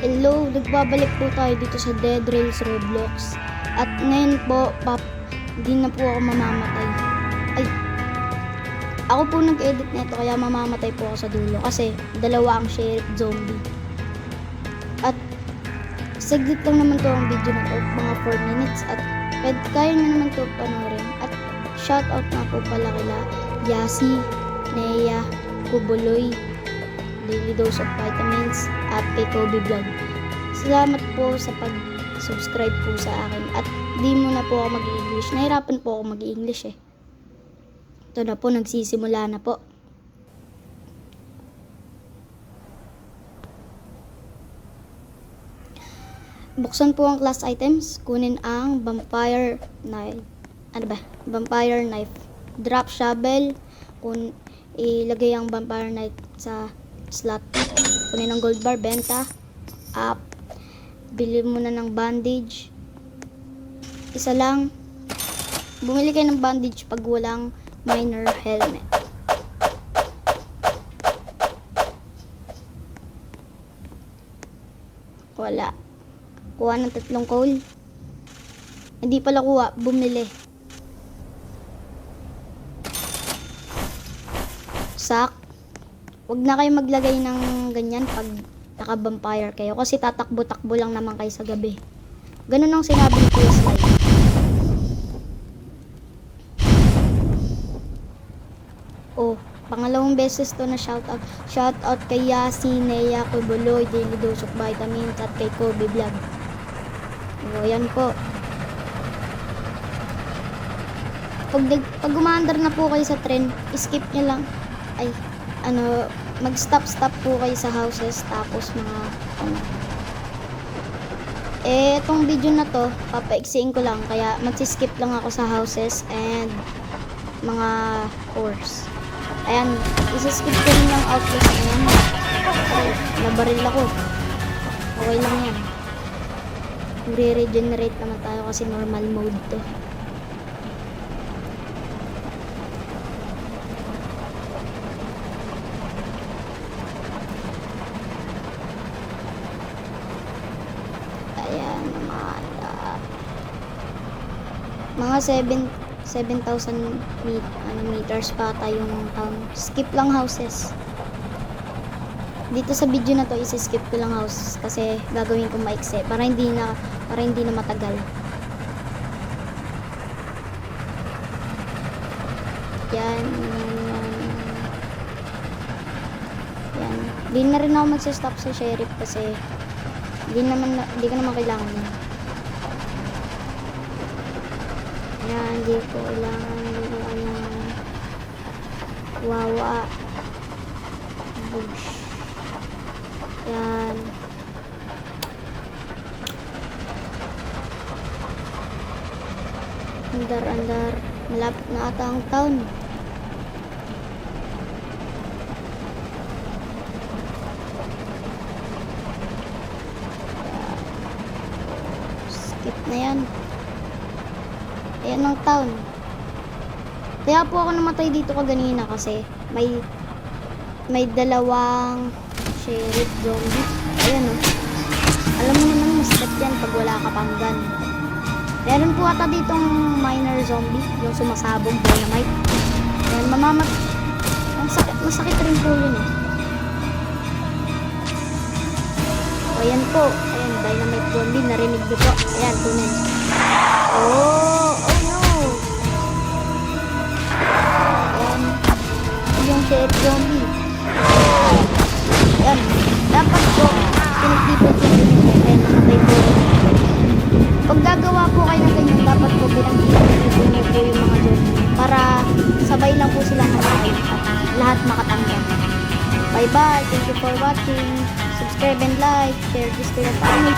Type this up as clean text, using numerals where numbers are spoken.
Hello, nagbabalik po tayo dito sa Dead Rails Roblox. At ngayon po, hindi na po ako mamamatay. Ay, ako po nag-edit nito kaya mamamatay po ako sa dulo kasi dalawa ang sheriff zombie. At saglit lang naman to ang video na to, mga 4 minutes at kaya nyo naman to panoorin. At shoutout na po pala kila Yasi, Nea, Kubuloy, Daily Dose of Vitamins at kay Kobe Vlog. Salamat po sa pag-subscribe po sa akin at di mo na po ako mag-i-English. Nahirapan po ako mag-i-English eh. Ito na po, nagsisimula na po. Buksan po ang class items. Kunin ang vampire knife. Vampire knife. Drop shovel. Ilagay ang vampire knife sa slot. Kunin ang gold bar, benta. Up. Bili muna ng bandage. Isa lang. Bumili kayo ng bandage pag walang miner helmet. Wala. Kuha ng 3 coal. Hindi pala kuha, bumili. Sak. Huwag na kayo maglagay ng ganyan pag naka-vampire kayo kasi tatakbo-takbo lang naman kayo sa gabi. Ganun ang sinabi ni Kuya Slide. Oh, pangalawang beses to na shoutout. Shoutout kay Yasi, Nea, Kubuloy, Daily Dose of Vitamins at kay Kobe Vlog. O, yan po. Pag umaandar na po kayo sa tren, skip nyo lang. Ay, mag-stop po kayo sa houses tapos mga etong video na to papaiksiin ko lang kaya magsiskip lang ako sa houses and mga cores. Ayan, isiskip ko rin yung outlast na yan. Nabaril ako, okay lang yan. Re-regenerate naman tayo kasi normal mode to. Ayan naman. Mga 7,000 meters pa tayong town. Skip lang houses. Dito sa video na to, isi-skip ko lang houses kasi gagawin ko maikse para hindi na matagal. Yan. Di na rin ako magsa-stop sa sheriff kasi Hindi ko naman kailangan yan. Yan, hindi ko kailangan. Wawa. Bush. Yan. Andar. Malapit na ata ang town. Skip na yan. Ayan ang town. Kaya po ako namatay dito kaganina kasi may dalawang sheriff zombie. Ayan o. Alam mo naman masakit yan pag wala ka pang gun. Meron po ata ditong miner zombie, yung sumasabog dynamite. Ayan, masakit rin po yun eh. Ayan po. Ayan, dynamite zombie. Narinig niyo po. Ayan, tunin. Oh no. Ayan. Yung sheriff zombie. Ayan. Dapat po, pinagtipot yung ayan, namatay po. Pag gagawa po kayo ng ganyan, dapat po pinagtipot niyo po yung mga zombie. Para sabay lang po silang namatay. Lahat makatanggap. Bye-bye. Thank you for watching. Subscribe and like. Share this to your family.